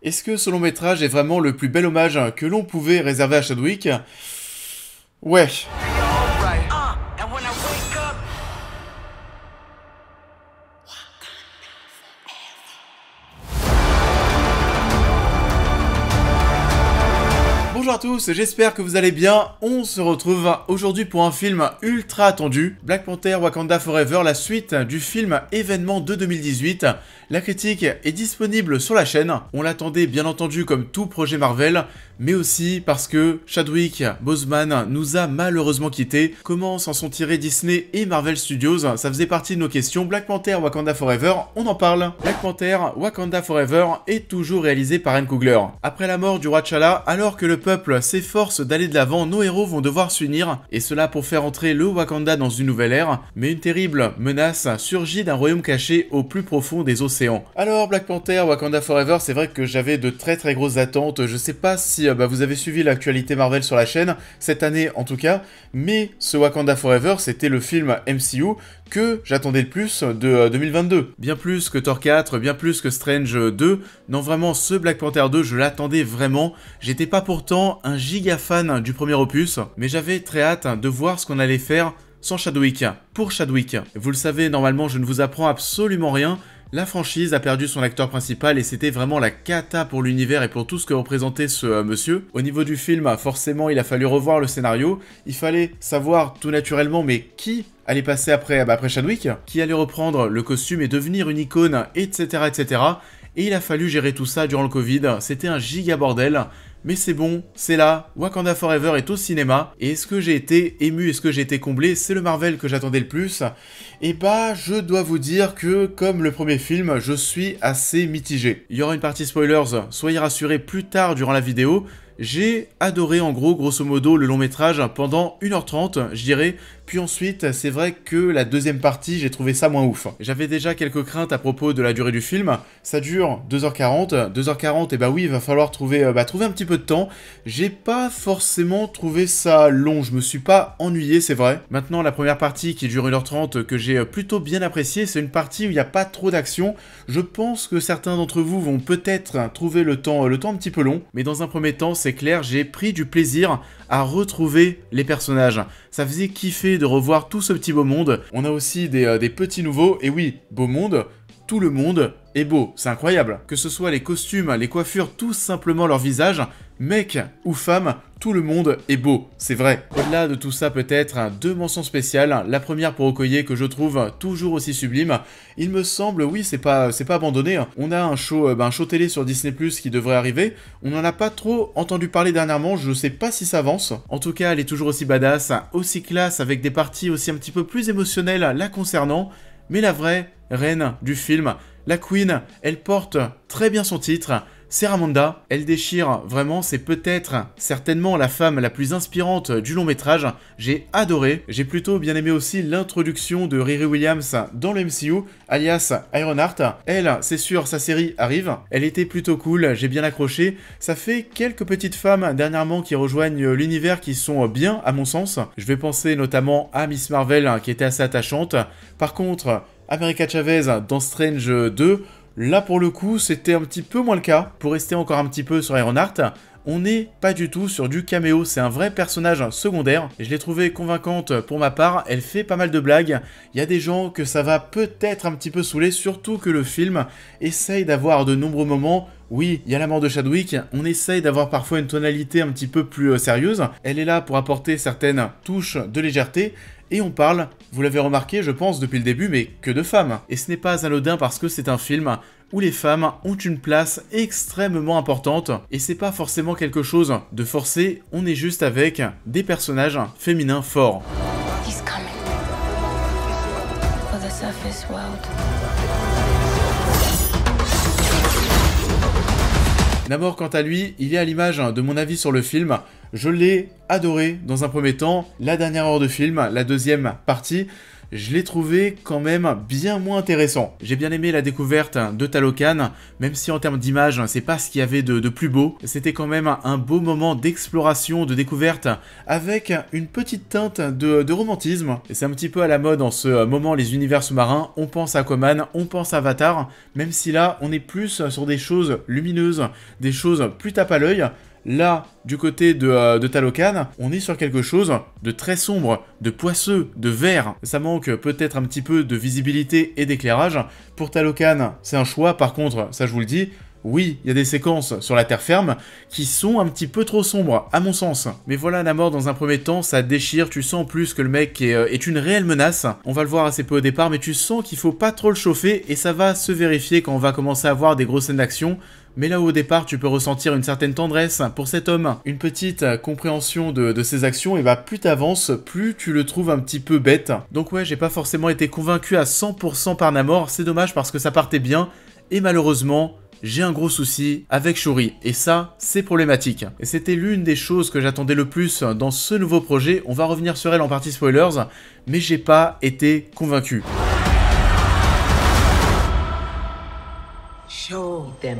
Est-ce que ce long métrage est vraiment le plus bel hommage que l'on pouvait réserver à Chadwick? Ouais. Bonjour à tous, j'espère que vous allez bien. On se retrouve aujourd'hui pour un film ultra attendu, Black Panther Wakanda Forever, la suite du film événement de 2018. La critique est disponible sur la chaîne. On l'attendait bien entendu comme tout projet Marvel, mais aussi parce que Chadwick Boseman nous a malheureusement quittés. Comment s'en sont tirés Disney et Marvel Studios? Ça faisait partie de nos questions. Black Panther Wakanda Forever, on en parle. Black Panther Wakanda Forever est toujours réalisé par Ryan Coogler. Après la mort du roi T'Challa, alors que le peuple s'efforce d'aller de l'avant, nos héros vont devoir s'unir, et cela pour faire entrer le Wakanda dans une nouvelle ère, mais une terrible menace surgit d'un royaume caché au plus profond des océans. Alors Black Panther Wakanda Forever, c'est vrai que j'avais de très grosses attentes. Je sais pas si vous avez suivi l'actualité Marvel sur la chaîne, cette année en tout cas, mais ce Wakanda Forever, c'était le film MCU que j'attendais le plus de 2022. Bien plus que Thor 4, bien plus que Strange 2. Non, vraiment, ce Black Panther 2, je l'attendais vraiment. J'étais pas pourtant un giga fan du premier opus, mais j'avais très hâte de voir ce qu'on allait faire sans Chadwick, pour Chadwick. Vous le savez, normalement, je ne vous apprends absolument rien. La franchise a perdu son acteur principal et c'était vraiment la cata pour l'univers et pour tout ce que représentait ce monsieur. Au niveau du film, forcément, il a fallu revoir le scénario. Il fallait savoir tout naturellement, mais qui allait passer après Chadwick, qui allait reprendre le costume et devenir une icône, etc., etc. Et il a fallu gérer tout ça durant le Covid. C'était un giga bordel. Mais c'est bon, c'est là, Wakanda Forever est au cinéma, et est-ce que j'ai été ému, est-ce que j'ai été comblé? C'est le Marvel que j'attendais le plus. Et je dois vous dire que, comme le premier film, je suis assez mitigé. Il y aura une partie spoilers, soyez rassurés plus tard durant la vidéo. J'ai adoré en gros, grosso modo, le long métrage pendant 1h30, je dirais. Puis ensuite, c'est vrai que la deuxième partie, j'ai trouvé ça moins ouf. J'avais déjà quelques craintes à propos de la durée du film. Ça dure 2h40. 2h40, et oui, il va falloir trouver un petit peu de temps. J'ai pas forcément trouvé ça long, je me suis pas ennuyé, c'est vrai. Maintenant, la première partie qui dure 1h30, que j'ai plutôt bien appréciée, c'est une partie où il n'y a pas trop d'action. Je pense que certains d'entre vous vont peut-être trouver le temps un petit peu long. Mais dans un premier temps, c'est clair, j'ai pris du plaisir à retrouver les personnages. Ça faisait kiffer de revoir tout ce petit beau monde. On a aussi des petits nouveaux, et oui, beau monde, tout le monde est beau, c'est incroyable. Que ce soit les costumes, les coiffures, tout simplement leur visage, mec ou femme, tout le monde est beau, c'est vrai. Au-delà de tout ça, peut-être deux mentions spéciales. La première pour Okoye, que je trouve toujours aussi sublime. Il me semble, oui, c'est pas abandonné. On a un show télé sur Disney+ qui devrait arriver. On n'en a pas trop entendu parler dernièrement, je sais pas si ça avance. En tout cas, elle est toujours aussi badass, aussi classe, avec des parties aussi un petit peu plus émotionnelles la concernant. Mais la vraie reine du film, la Queen, elle porte très bien son titre. C'est Ramonda, elle déchire vraiment, c'est peut-être certainement la femme la plus inspirante du long métrage. J'ai adoré, j'ai plutôt bien aimé aussi l'introduction de Riri Williams dans le MCU, alias Ironheart. Elle, c'est sûr, sa série arrive, elle était plutôt cool, j'ai bien accroché. Ça fait quelques petites femmes dernièrement qui rejoignent l'univers qui sont bien à mon sens. Je vais penser notamment à Miss Marvel qui était assez attachante. Par contre, America Chavez dans Strange 2, là pour le coup c'était un petit peu moins le cas. Pour rester encore un petit peu sur Ironheart, on n'est pas du tout sur du caméo, c'est un vrai personnage secondaire. Et je l'ai trouvée convaincante pour ma part, elle fait pas mal de blagues. Il y a des gens que ça va peut-être un petit peu saouler, surtout que le film essaye d'avoir de nombreux moments. Oui, il y a la mort de Chadwick, on essaye d'avoir parfois une tonalité un petit peu plus sérieuse. Elle est là pour apporter certaines touches de légèreté. Et on parle, vous l'avez remarqué je pense depuis le début, mais que de femmes. Et ce n'est pas anodin parce que c'est un film où les femmes ont une place extrêmement importante. Et c'est pas forcément quelque chose de forcé, on est juste avec des personnages féminins forts. He's coming for the surface world. Namor, quant à lui, il est à l'image de mon avis sur le film. Je l'ai adoré dans un premier temps. La dernière heure de film, la deuxième partie, je l'ai trouvé quand même bien moins intéressant. J'ai bien aimé la découverte de Talokan, même si en termes d'image, c'est pas ce qu'il y avait de plus beau. C'était quand même un beau moment d'exploration, de découverte, avec une petite teinte de romantisme. Et c'est un petit peu à la mode en ce moment, les univers sous-marins. On pense à Aquaman, on pense à Avatar, même si là, on est plus sur des choses lumineuses, des choses plus tape à l'œil. Là, du côté de Talokan, on est sur quelque chose de très sombre, de poisseux, de vert. Ça manque peut-être un petit peu de visibilité et d'éclairage. Pour Talokan, c'est un choix. Par contre, ça je vous le dis, oui, il y a des séquences sur la terre ferme qui sont un petit peu trop sombres, à mon sens. Mais voilà, Namor, dans un premier temps, ça déchire. Tu sens en plus que le mec est une réelle menace. On va le voir assez peu au départ, mais tu sens qu'il faut pas trop le chauffer et ça va se vérifier quand on va commencer à voir des grosses scènes d'action. Mais là où au départ tu peux ressentir une certaine tendresse pour cet homme, une petite compréhension de ses actions, et bah plus t'avances, plus tu le trouves un petit peu bête. Donc ouais, j'ai pas forcément été convaincu à 100% par Namor, c'est dommage parce que ça partait bien, et malheureusement, j'ai un gros souci avec Shuri, et ça, c'est problématique. Et c'était l'une des choses que j'attendais le plus dans ce nouveau projet, on va revenir sur elle en partie spoilers, mais j'ai pas été convaincu. Show them.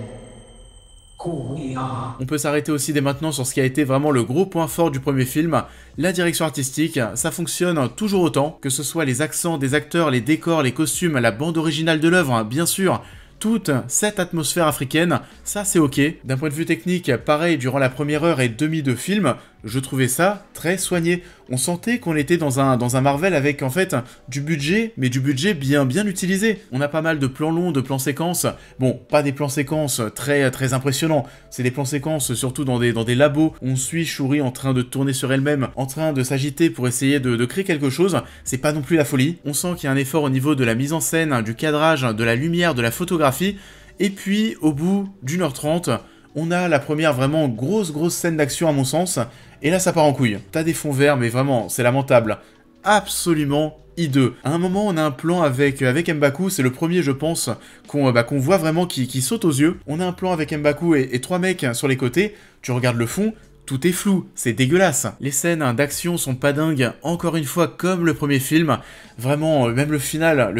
On peut s'arrêter aussi dès maintenant sur ce qui a été vraiment le gros point fort du premier film, la direction artistique. Ça fonctionne toujours autant, que ce soit les accents des acteurs, les décors, les costumes, la bande originale de l'œuvre, bien sûr. Toute cette atmosphère africaine, ça c'est ok. D'un point de vue technique, pareil, durant la première heure et demie de film, je trouvais ça très soigné. On sentait qu'on était dans un Marvel avec en fait du budget, mais du budget bien utilisé. On a pas mal de plans longs, de plans séquences. Bon, pas des plans séquences très impressionnants. C'est des plans séquences surtout dans des labos. On suit Shuri en train de tourner sur elle-même, en train de s'agiter pour essayer de créer quelque chose. C'est pas non plus la folie. On sent qu'il y a un effort au niveau de la mise en scène, du cadrage, de la lumière, de la photographie. Et puis, au bout d'1h30, on a la première vraiment grosse scène d'action à mon sens, et là ça part en couille. T'as des fonds verts, mais vraiment, c'est lamentable. Absolument hideux. À un moment, on a un plan avec M'Baku, c'est le premier, je pense, qu'on voit vraiment qui saute aux yeux. On a un plan avec M'Baku et trois mecs sur les côtés, tu regardes le fond, tout est flou, c'est dégueulasse. Les scènes d'action sont pas dingues, encore une fois comme le premier film. Vraiment, même le final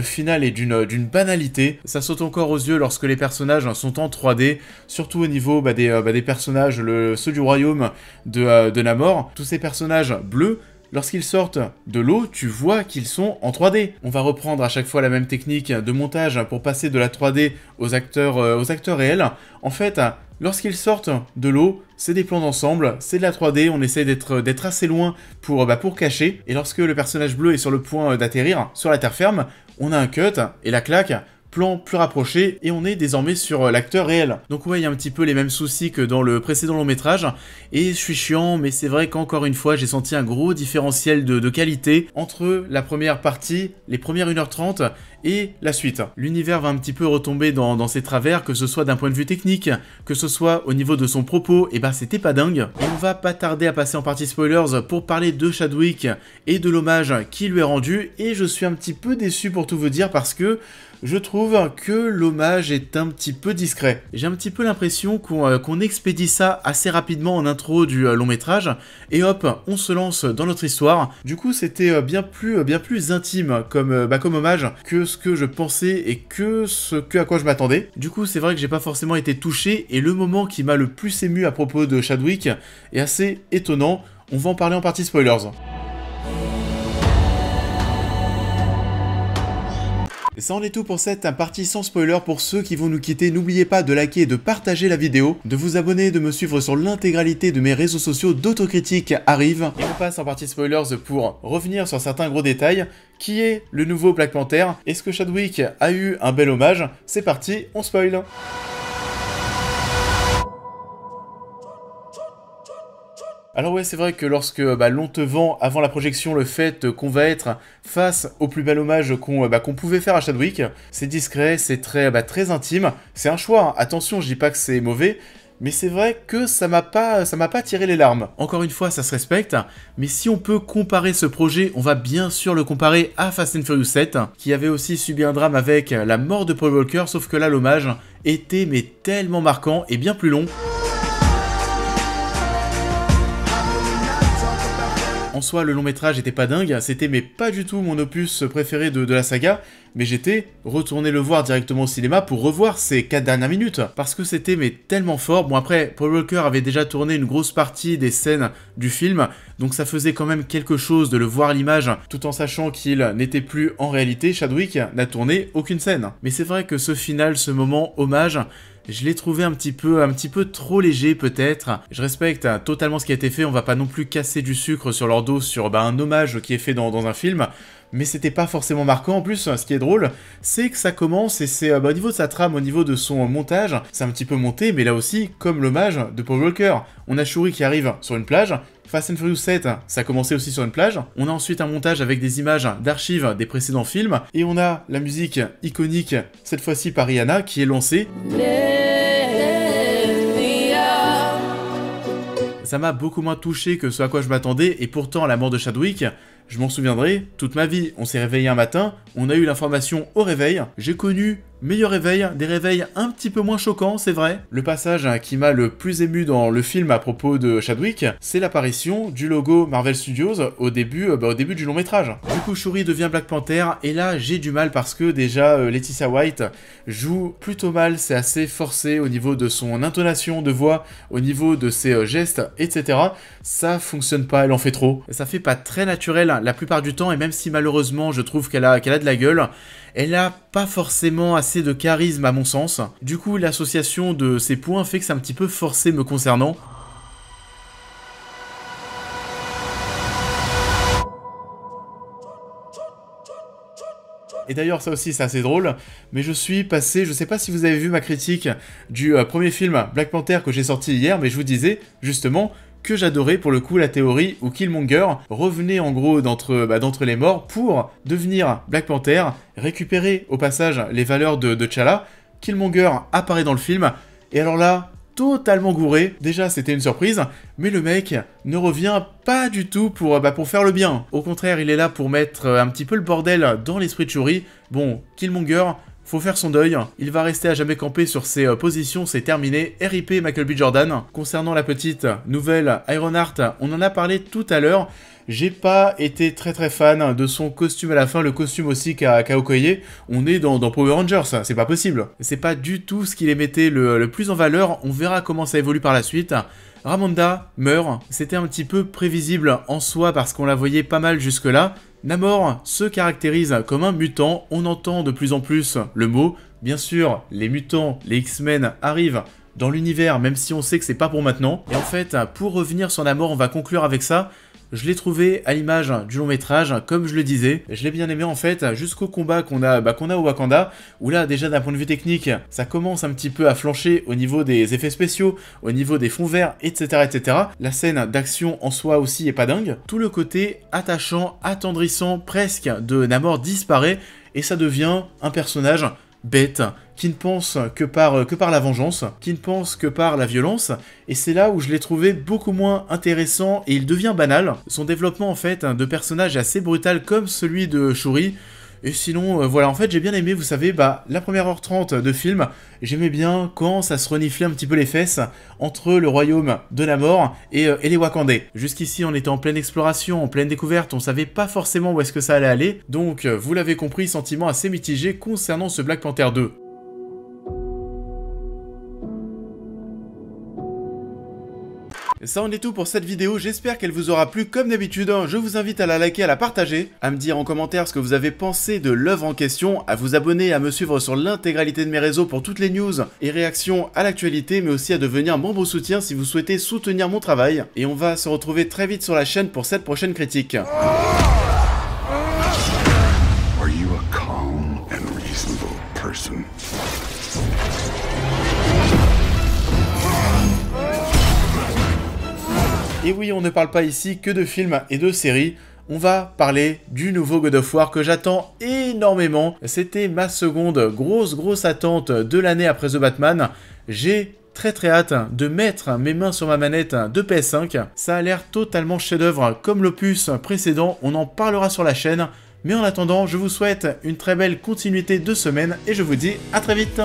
est d'une banalité. Ça saute encore aux yeux lorsque les personnages sont en 3D, surtout au niveau des personnages, ceux du royaume de Namor. Tous ces personnages bleus, lorsqu'ils sortent de l'eau, tu vois qu'ils sont en 3D. On va reprendre à chaque fois la même technique de montage pour passer de la 3D aux acteurs réels. En fait, lorsqu'ils sortent de l'eau, c'est des plans d'ensemble, c'est de la 3D, on essaie d'être assez loin pour cacher. Et lorsque le personnage bleu est sur le point d'atterrir sur la terre ferme, on a un cut et la claque, plan plus rapproché, et on est désormais sur l'acteur réel. Donc ouais, il y a un petit peu les mêmes soucis que dans le précédent long métrage, et je suis chiant, mais c'est vrai qu'encore une fois, j'ai senti un gros différentiel de qualité entre la première partie, les premières 1h30, et la suite. L'univers va un petit peu retomber dans ses travers, que ce soit d'un point de vue technique, que ce soit au niveau de son propos, et bah c'était pas dingue. Et on va pas tarder à passer en partie spoilers pour parler de Chadwick et de l'hommage qui lui est rendu, et je suis un petit peu déçu pour tout vous dire parce que je trouve que l'hommage est un petit peu discret. J'ai un petit peu l'impression qu'on expédie ça assez rapidement en intro du long métrage, et hop, on se lance dans notre histoire. Du coup, c'était bien plus intime comme hommage que ce que je pensais et que à quoi je m'attendais. Du coup, c'est vrai que j'ai pas forcément été touché, et le moment qui m'a le plus ému à propos de Chadwick est assez étonnant. On va en parler en partie spoilers. Et ça en est tout pour cette partie sans spoiler. Pour ceux qui vont nous quitter, n'oubliez pas de liker et de partager la vidéo, de vous abonner, de me suivre sur l'intégralité de mes réseaux sociaux. d'Autocritique arrive. Et on passe en partie spoilers pour revenir sur certains gros détails. Qui est le nouveau Black Panther? Est-ce que Chadwick a eu un bel hommage? C'est parti, on spoil. Alors ouais, c'est vrai que lorsque l'on te vend avant la projection le fait qu'on va être face au plus bel hommage qu'on pouvait faire à Chadwick, c'est discret, c'est très intime, c'est un choix, hein. Attention, je dis pas que c'est mauvais, mais c'est vrai que ça m'a pas tiré les larmes. Encore une fois, ça se respecte, mais si on peut comparer ce projet, on va bien sûr le comparer à Fast and Furious 7, qui avait aussi subi un drame avec la mort de Paul Walker, sauf que là l'hommage était tellement marquant et bien plus long. En soi, le long métrage était pas dingue, c'était mais pas du tout mon opus préféré de la saga, mais j'étais retourné le voir directement au cinéma pour revoir ces 4 dernières minutes, parce que c'était mais tellement fort. Bon après, Paul Walker avait déjà tourné une grosse partie des scènes du film, donc ça faisait quand même quelque chose de le voir à l'image, tout en sachant qu'il n'était plus en réalité. Chadwick n'a tourné aucune scène. Mais c'est vrai que ce final, ce moment hommage, je l'ai trouvé un petit peu trop léger peut-être. Je respecte totalement ce qui a été fait, on va pas non plus casser du sucre sur leur dos sur un hommage qui est fait dans un film, mais c'était pas forcément marquant. En plus, ce qui est drôle, c'est que ça commence et c'est au niveau de sa trame, au niveau de son montage, c'est un petit peu monté, mais là aussi, comme l'hommage de Paul Walker. On a Shuri qui arrive sur une plage, Fast and Furious 7, ça a commencé aussi sur une plage, on a ensuite un montage avec des images d'archives des précédents films, et on a la musique iconique, cette fois-ci par Rihanna, qui est lancée. Ça m'a beaucoup moins touché que ce à quoi je m'attendais, et pourtant la mort de Chadwick, je m'en souviendrai toute ma vie. On s'est réveillé un matin, on a eu l'information au réveil, j'ai connu meilleur réveil, des réveils un petit peu moins choquants, c'est vrai. Le passage qui m'a le plus ému dans le film à propos de Chadwick, c'est l'apparition du logo Marvel Studios au début du long métrage. Du coup, Shuri devient Black Panther, et là j'ai du mal parce que déjà Letitia White joue plutôt mal, c'est assez forcé au niveau de son intonation de voix, au niveau de ses gestes, etc. Ça fonctionne pas, elle en fait trop. Ça fait pas très naturel la plupart du temps, et même si malheureusement je trouve qu'elle a de la gueule, elle a pas forcément assez de charisme à mon sens. Du coup, l'association de ces points fait que c'est un petit peu forcé me concernant. Et d'ailleurs, ça aussi, c'est assez drôle, mais je suis passé, je sais pas si vous avez vu ma critique du premier film Black Panther que j'ai sorti hier, mais je vous disais, justement, que j'adorais pour le coup la théorie où Killmonger revenait en gros d'entre les morts pour devenir Black Panther, récupérer au passage les valeurs de T'Challa. Killmonger apparaît dans le film, et alors là, totalement gouré, déjà c'était une surprise, mais le mec ne revient pas du tout pour faire le bien. Au contraire, il est là pour mettre un petit peu le bordel dans l'esprit de Shuri. Bon, Killmonger, faut faire son deuil, il va rester à jamais camper sur ses positions, c'est terminé. RIP Michael B. Jordan. Concernant la petite nouvelle Ironheart, on en a parlé tout à l'heure. J'ai pas été très fan de son costume à la fin, le costume aussi qu'a Okoye. On est dans Power Rangers, c'est pas possible. C'est pas du tout ce qui les mettait le plus en valeur, on verra comment ça évolue par la suite. Ramonda meurt, c'était un petit peu prévisible en soi parce qu'on la voyait pas mal jusque là. Namor se caractérise comme un mutant, on entend de plus en plus le mot. Bien sûr, les mutants, les X-Men arrivent dans l'univers, même si on sait que c'est pas pour maintenant. Et en fait, pour revenir sur Namor, on va conclure avec ça. Je l'ai trouvé à l'image du long métrage, comme je le disais. Je l'ai bien aimé en fait, jusqu'au combat qu'on a au Wakanda, où là déjà d'un point de vue technique, ça commence un petit peu à flancher au niveau des effets spéciaux, au niveau des fonds verts, etc. etc. La scène d'action en soi aussi est pas dingue. Tout le côté attachant, attendrissant presque de Namor disparaît, et ça devient un personnage bête, qui ne pense que par la vengeance, qui ne pense que par la violence, et c'est là où je l'ai trouvé beaucoup moins intéressant et il devient banal. Son développement en fait de personnage est assez brutal comme celui de Shuri. Et sinon, voilà, en fait, j'ai bien aimé, vous savez, la première heure 30 de film, j'aimais bien quand ça se reniflait un petit peu les fesses entre le royaume de Namor et les Wakandais. Jusqu'ici, on était en pleine exploration, en pleine découverte, on savait pas forcément où est-ce que ça allait aller, donc, vous l'avez compris, sentiment assez mitigé concernant ce Black Panther 2. Ça en est tout pour cette vidéo, j'espère qu'elle vous aura plu comme d'habitude, je vous invite à la liker, à la partager, à me dire en commentaire ce que vous avez pensé de l'œuvre en question, à vous abonner, à me suivre sur l'intégralité de mes réseaux pour toutes les news et réactions à l'actualité, mais aussi à devenir membre soutien si vous souhaitez soutenir mon travail, et on va se retrouver très vite sur la chaîne pour cette prochaine critique. Are you a calm and reasonable person? Et oui, on ne parle pas ici que de films et de séries, on va parler du nouveau God of War que j'attends énormément. C'était ma seconde grosse attente de l'année après The Batman. J'ai très hâte de mettre mes mains sur ma manette de PS5. Ça a l'air totalement chef-d'œuvre comme l'opus précédent, on en parlera sur la chaîne. Mais en attendant, je vous souhaite une très belle continuité de semaine et je vous dis à très vite.